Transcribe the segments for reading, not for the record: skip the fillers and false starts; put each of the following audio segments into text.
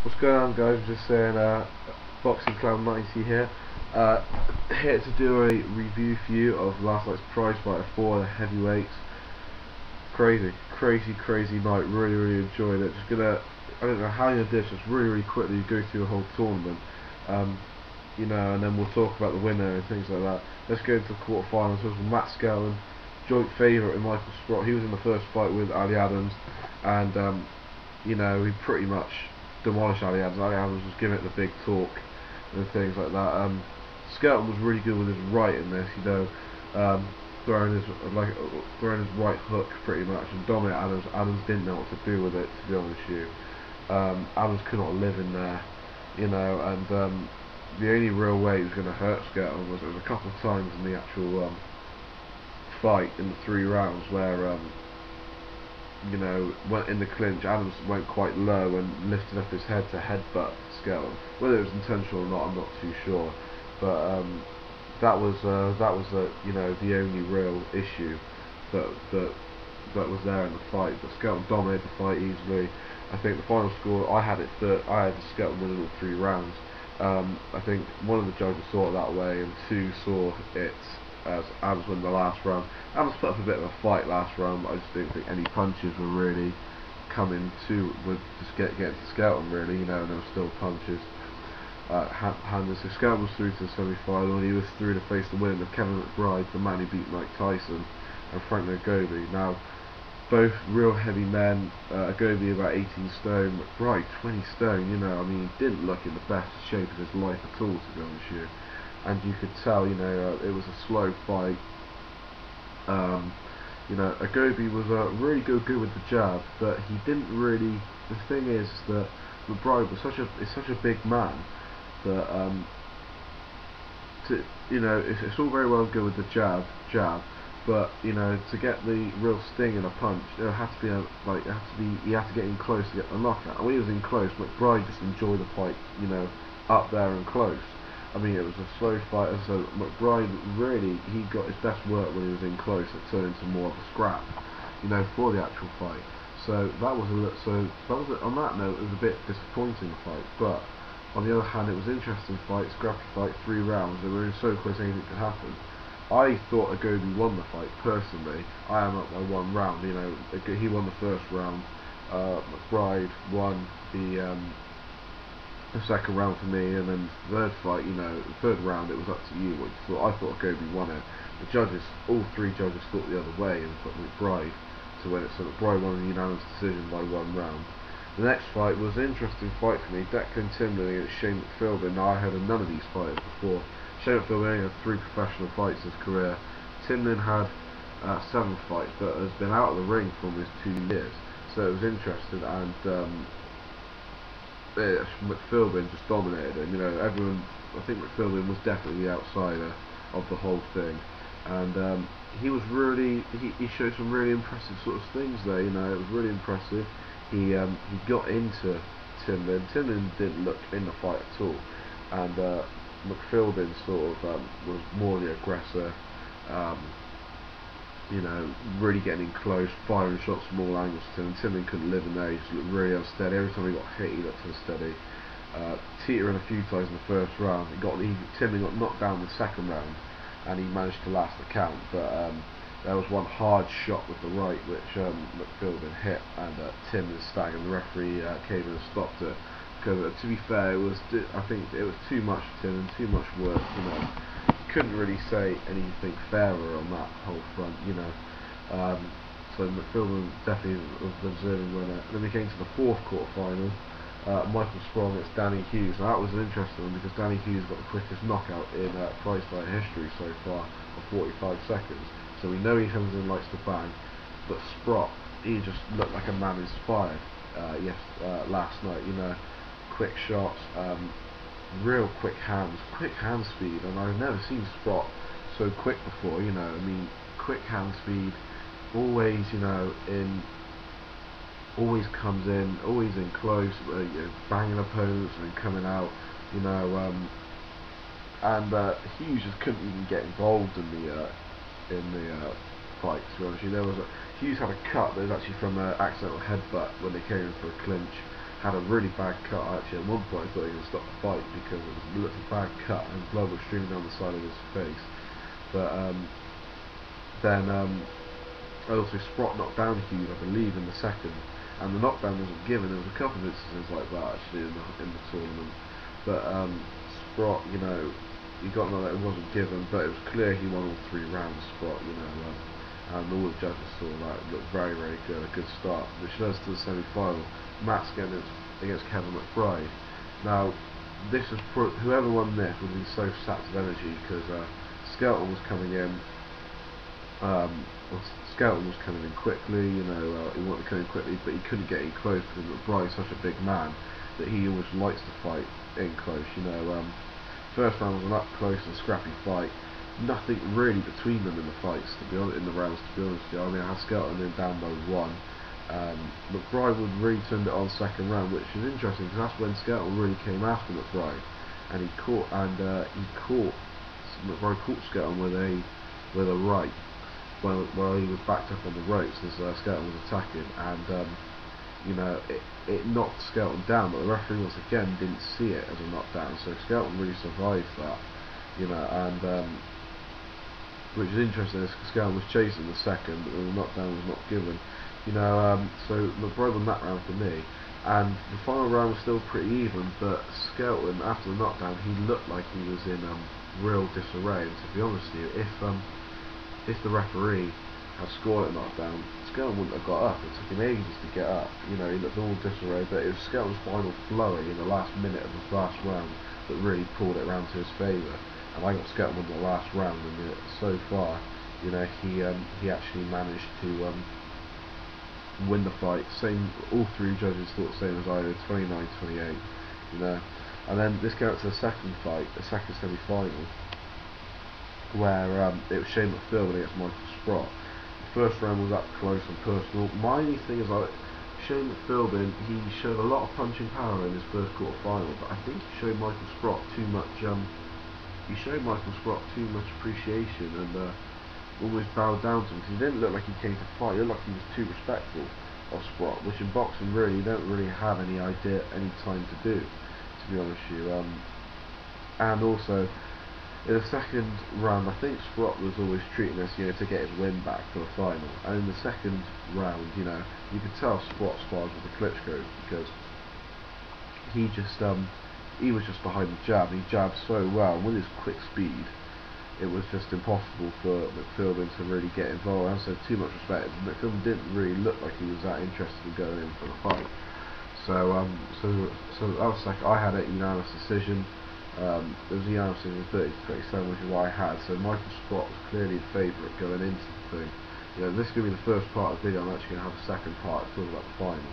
What's going on, guys? I'm just saying, Boxing Clown 90 here. Here to do a review for you of last night's Prizefighter 4, the heavyweights. Crazy night. Really enjoyed it. I don't know how you did this. Just really quickly go through the whole tournament. You know, and then we'll talk about the winner and things like that. Let's go into the quarterfinals. This was Matt Skelton, joint favourite with Michael Sprott. He was in the first fight with Ali Adams, and you know, he pretty much demolished Ali Adams. Ali Adams was giving it the big talk and things like that. Skelton was really good with his right in this, you know, throwing his right hook pretty much and dominated Adams. Adams didn't know what to do with it, to be honest with you. Adams could not live in there, you know, and the only real way he was going to hurt Skelton was a couple of times in the actual fight in the 3 rounds where you know, went in the clinch. Adams went quite low and lifted up his head to headbutt Skelton. Whether it was intentional or not, I'm not too sure. But that was you know, the only real issue that was there in the fight. But Skelton dominated the fight easily. I think the final score, I had Skelton winning all 3 rounds. I think one of the judges saw it that way, and 2 saw it as Adams won the last round. Adams put up a bit of a fight last round, but I just didn't think any punches were really coming to, would just get to Skelton really, you know, and there were still punches handed. So Skelton was through to the semi-final, and he was through to face the winner of Kevin McBride, the man who beat Mike Tyson, and Frank Nagode. Now, both real heavy men. Agobi about 18 stone, McBride 20 stone, you know, I mean, he didn't look in the best shape of his life at all, to be honest with you. And you could tell, you know, it was a slow fight. You know, Agobi was really good with the jab, but he didn't really. The thing is that McBride was such a big man that you know, it's all very well good with the jab, but you know, to get the real sting in a punch, there had to be you have to get in close to get the knockout. And when he was in close, McBride just enjoyed the fight, you know, up there and close. I mean, it was a slow fight, so McBride really, he got his best work when he was in close. It turned into more of a scrap, you know, for the actual fight. So that was on that note, it was a bit disappointing fight. But on the other hand, it was an interesting fight, scrappy fight, 3 rounds. They were so close anything could happen. I thought Agobi won the fight personally. I am up by 1 round. You know, he won the first round. McBride won the second round for me, and then the third fight, you know, the third round, it was up to you what you thought. I thought Agobi won it. The judges, all 3 judges thought the other way and put McBride to win it, so McBride won a unanimous decision by 1 round. The next fight was an interesting fight for me, Declan Timlin against Shane McPhilbin. Now, I heard of none of these fighters before. Shane McPhilbin only had 3 professional fights in his career. Timlin had 7 fights, but has been out of the ring for almost 2 years. So it was interesting, and McPhilbin just dominated him. You know, I think McPhilbin was definitely the outsider of the whole thing, and he was really, he showed some really impressive sort of things there. You know, it was really impressive. He got into Timlin. Timlin didn't look in the fight at all, and McPhilbin sort of was more the aggressor. You know, really getting in close, firing shots from all angles to him. Timlin couldn't live in there. He just looked really unsteady. Every time he got hit, he looked unsteady. Teetering a few times in the first round. Timlin got knocked down in the second round, and he managed to last the count. But there was one hard shot with the right, which McPhilbin hit, and Timlin staggered. And the referee came in and stopped it. Because to be fair, I think it was too much for Timlin, too much work. You know, couldn't really say anything fairer on that whole front, you know. So McPhilbin definitely was the deserving winner. Then we came to the 4th quarterfinal, Michael Sprott against Danny Hughes. Now that was an interesting one because Danny Hughes got the quickest knockout in Prizefighter history so far, of 45 seconds. So we know he comes in, likes to bang, but Sprott, he just looked like a man inspired last night, you know. Quick shots, real quick hand speed, and I've never seen Sprott so quick before, you know. I mean, quick hand speed, always, you know, always comes in, always in close, you know, banging opponents and coming out, you know, and Hughes just couldn't even get involved in the fight, to be honest with you. Hughes had a cut that was actually from an accidental headbutt when they came in for a clinch. had a really bad cut. Actually, at one point I thought he was going to stop the fight because it looked a bad cut and blood was streaming down the side of his face. But then also Sprott knocked down Hughes, I believe, in the second, and the knockdown wasn't given. There was a couple of instances like that actually in the tournament, but Sprott, you know, he got knocked out, it wasn't given, but it was clear he won all 3 rounds. Sprott, you know, and all the judges saw that. It looked very, very good, a good start, which led us to the semi-final. Matt's against Kevin McBride. Now, this is whoever won this would be so sapped of energy because Skelton was coming in. Skelton was coming in quickly, you know, he wanted to come in quickly, but he couldn't get in close because McBride's such a big man that he always likes to fight in close, you know. First round was an up close and scrappy fight. Nothing really between them in the fights, to be honest, in the rounds, to be honest with you. I mean, I had Skelton in down by 1. McBride would really turned it on second round, which is interesting because that's when Skelton really came after McBride, and McBride caught Skelton with a right while he was backed up on the ropes as Skelton was attacking, and you know, it knocked Skelton down, but the referee once again didn't see it as a knockdown, so Skelton really survived that, you know, and which is interesting because Skelton was chasing the second, but the knockdown was not given, you know. So McBride won that round for me, and the final round was still pretty even, but Skelton, after the knockdown, he looked like he was in real disarray, and to be honest with you, if the referee had scored a knockdown, Skelton wouldn't have got up. It took him ages to get up. You know, he looked all disarray, but it was Skelton's final flurry in the last minute of the last round that really pulled it around to his favour. And I got Skelton in the last round, and so far, you know, he actually managed to win the fight. All 3 judges thought the same as I did, 29-28. You know, and then this came up to the second fight, the second semi-final, where it was Shane McPhilbin against Michael Sprott. The first round was up close and personal. My only thing is, like, Shane McPhilbin, he showed a lot of punching power in his first quarter final, but I think he showed Michael Sprott too much. He showed Michael Sprott too much appreciation and almost bowed down to him, because he didn't look like he came to fight. He looked like he was too respectful of Sprott, which in boxing really you don't really have any time to do, to be honest with you. And also, in the second round, I think Sprott was always treating us, you know, to get his win back for the final. And in the second round, you know, you could tell Sprott spars with the Klitschko's because he was just behind the jab. He jabbed so well, and with his quick speed, it was just impossible for McPhilbin to really get involved. I said too much respect. McPhilbin didn't really look like he was that interested in going in for the fight. So that was second. I had a unanimous decision. It was a unanimous decision, 30-27, which is what I had. So Michael Sprott was clearly the favourite going into the thing. You know, this is going to be the first part of the video. I'm actually going to have a second part to talk about the final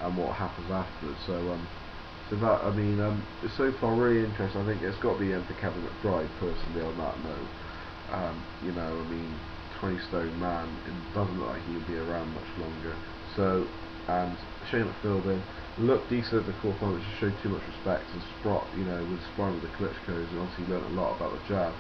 and what happens afterwards. So that, I mean, it's so far really interesting. I think it's got to be for Kevin McBride personally on that note. You know, I mean, 20-stone man, it doesn't look like he'll be around much longer. So, and Shane McPhilbin looked decent at the quarterfinal, which showed too much respect, and Sprott, you know, was sparring with the Klitschko's and obviously learnt a lot about the jab,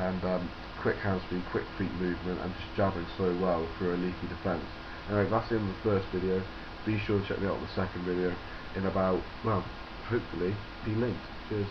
and quick hand speed, quick feet movement, and just jabbing so well through a leaky defence. Anyway, that's the end of the first video. Be sure to check me out on the second video in about, well, hopefully be linked. Cheers.